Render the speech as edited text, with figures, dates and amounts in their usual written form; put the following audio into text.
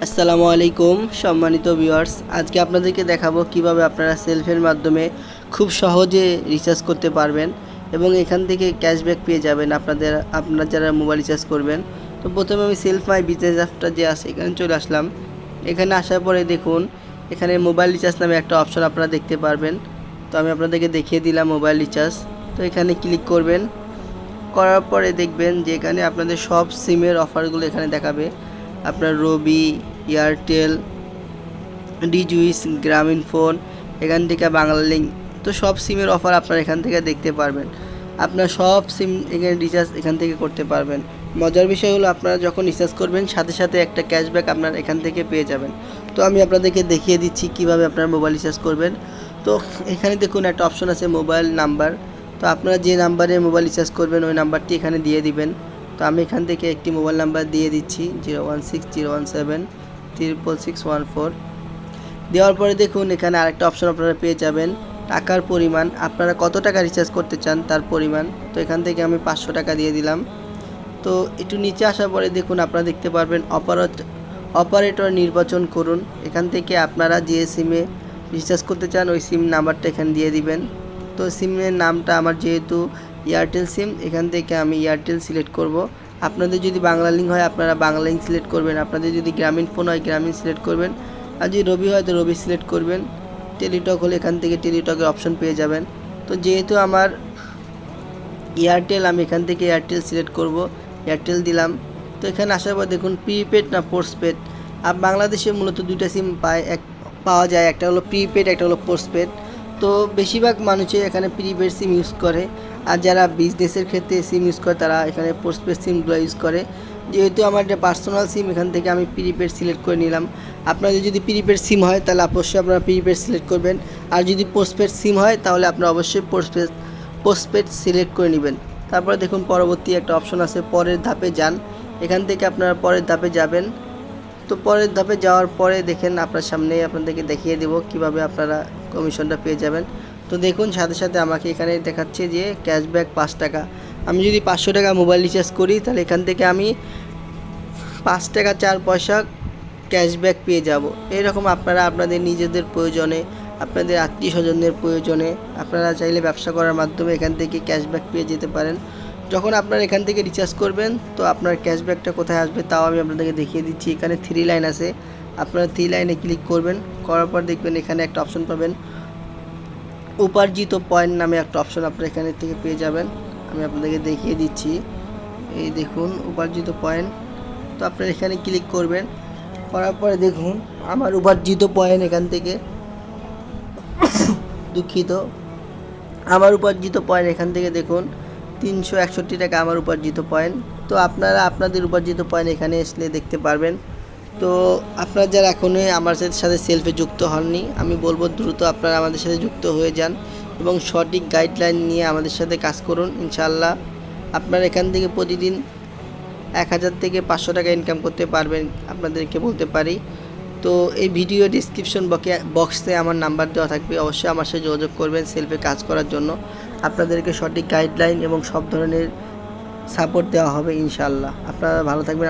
আসসালামু আলাইকুম সম্মানিত ভিউয়ার্স, আজকে আপনাদেরকে দেখাবো কিভাবে আপনারা সেলফের মাধ্যমে খুব সহজে রিচার্জ করতে পারবেন এবং এখান থেকে ক্যাশব্যাক পেয়ে যাবেন আপনারা যারা মোবাইল রিচার্জ করবেন। তো প্রথমে আমি সেলফ মাই বিজনেস অ্যাপটা যে আছে এখানে চলে আসলাম। এখানে আসার পরে দেখুন এখানে মোবাইল রিচার্জ নামে একটা অপশন আপনারা দেখতে পারবেন। তো আমি আপনাদেরকে দেখিয়ে দিলাম মোবাইল রিচার্জ। তো এখানে ক্লিক করবেন, করার পরে দেখবেন যে এখানে আপনাদের সব সিমের অফারগুলো এখানে দেখাবে। আপনার রবি, এয়ারটেল, ডিজুইস, গ্রামীণ ফোন, এখান থেকে বাংলালিংক, তো সব সিমের অফার আপনারা এখান থেকে দেখতে পারবেন। আপনার সব সিম এখানে রিচার্জ এখান থেকে করতে পারবেন। মজার বিষয় হলো আপনারা যখন রিচার্জ করবেন সাথে সাথে একটা ক্যাশব্যাক আপনার এখান থেকে পেয়ে যাবেন। তো আমি আপনাদেরকে দেখিয়ে দিচ্ছি কিভাবে আপনারা মোবাইল রিচার্জ করবেন। তো এখানে দেখুন একটা অপশন আছে মোবাইল নাম্বার। তো আপনারা যে নাম্বারে মোবাইল রিচার্জ করবেন ওই নাম্বারটি এখানে দিয়ে দিবেন। তো আমি এখান থেকে একটি মোবাইল নাম্বার দিয়ে দিচ্ছি 016 017 66614। দেওয়ার পরে দেখুন এখানে আরেকটা অপশন আপনারা পেয়ে যাবেন টাকার পরিমাণ, আপনারা কত টাকা রিচার্জ করতে চান তার পরিমাণ। তো এখান থেকে আমি 500 টাকা দিয়ে দিলাম। তো একটু নিচে আসার পরে দেখুন আপনারা দেখতে পারবেন অপারেটর নির্বাচন করুন। এখান থেকে আপনারা যে সিমে রিচার্জ করতে চান ওই সিম নাম্বারটা এখানে দিয়ে দিবেন। তো সিমের নামটা আমার যেহেতু এয়ারটেল সিম, এখান থেকে আমি এয়ারটেল সিলেক্ট করব। আপনাদের যদি বাংলালিংক হয় আপনারা বাংলালিংক সিলেক্ট করবেন, আপনাদের যদি গ্রামীণ ফোন হয় গ্রামীণ সিলেক্ট করবেন, আর যদি রবি হয় তো রবি সিলেক্ট করবেন। টেলিটক হলে এখান থেকে টেলিটকের অপশন পেয়ে যাবেন। তো যেহেতু আমার এয়ারটেল, আমি এখান থেকে এয়ারটেল সিলেক্ট করব, এয়ারটেল দিলাম। তো এখানে আসার পর দেখুন প্রিপেড না পোস্টপেড। আর বাংলাদেশে মূলত দুইটা সিম পাওয়া যায়, একটা হলো প্রিপেড, একটা হলো পোস্টপেড। তো বেশিরভাগ মানুষই এখানে প্রিপেড সিম ইউজ করে, আর যারা বিজনেসের ক্ষেত্রে সিম ইউজ করে তারা এখানে পোস্টপেড সিমগুলো ইউজ করে। যেহেতু আমার একটা পার্সোনাল সিম, এখান থেকে আমি প্রিপেড সিলেক্ট করে নিলাম। আপনাদের যদি প্রিপেড সিম হয় তাহলে অবশ্যই আপনারা প্রিপেড সিলেক্ট করবেন, আর যদি পোস্টপেড সিম হয় তাহলে আপনারা অবশ্যই পোস্টপেড সিলেক্ট করে নেবেন। তারপরে দেখুন পরবর্তী একটা অপশন আছে পরের ধাপে যান। এখান থেকে আপনারা পরের ধাপে যাবেন। তো পরের ধাপে যাওয়ার পরে দেখেন আপনার সামনে আপনাদেরকে দেখিয়ে দেব কিভাবে আপনারা কমিশনটা পেয়ে যাবেন। তো দেখুন সাথে সাথে আমাকে এখানে দেখাচ্ছে যে ক্যাশব্যাক 5 টাকা। আমি যদি 500 টাকা মোবাইল রিচার্জ করি তাহলে এখান থেকে আমি 5 টাকা 4 পয়সা ক্যাশব্যাক পেয়ে যাব। এরকম আপনারা আপনাদের নিজেদের প্রয়োজনে, আপনাদের আত্মীয় স্বজনদের প্রয়োজনে আপনারা চাইলে ব্যবসা করার মাধ্যমে এখান থেকে ক্যাশব্যাক পেয়ে যেতে পারেন। যখন আপনারা এখান থেকে রিচার্জ করবেন তো আপনার ক্যাশব্যাকটা কোথায় আসবে তাও আমি আপনাদেরকে দেখিয়ে দিচ্ছি। এখানে 3 লাইন আছে, আপনারা 3 লাইনে ক্লিক করবেন, করার পর দেখবেন এখানে একটা অপশন পাবেন উপার্জিত পয়েন্ট নামে একটা অপশন আপনারা এখানে থেকে পেয়ে যাবেন। আমি আপনাদেরকে দেখিয়ে দিচ্ছি, এই দেখুন উপার্জিত পয়েন্ট। তো আপনারা এখানে ক্লিক করবেন, করার পরে দেখুন আমার উপার্জিত পয়েন্ট এখান থেকে দুঃখিত, আমার উপার্জিত পয়েন্ট এখান থেকে দেখুন 361 টাকা আমার উপার্জিত পয়েন্ট। তো আপনারা আপনাদের উপার্জিত পয়েন্ট এখানে আসলে দেখতে পারবেন। তো আপনারা যারা এখনই আমার সাথে সেলফে যুক্ত হননি, আমি বলবো দ্রুত আপনারা আমাদের সাথে যুক্ত হয়ে যান এবং সঠিক গাইডলাইন নিয়ে আমাদের সাথে কাজ করুন। ইনশাআল্লাহ আপনারা এখান থেকে প্রতিদিন 1000 থেকে 500 টাকা ইনকাম করতে পারবেন, আপনাদেরকে বলতে পারি। তো এই ভিডিও ডিসক্রিপশন বক্সে আমার নাম্বার দেওয়া থাকবে, অবশ্যই আমার সাথে যোগাযোগ করবেন সেলফে কাজ করার জন্য। আপনাদেরকে সঠিক গাইডলাইন এবং সব ধরনের সাপোর্ট দেওয়া হবে ইনশাআল্লাহ। আপনারা ভালো থাকবেন।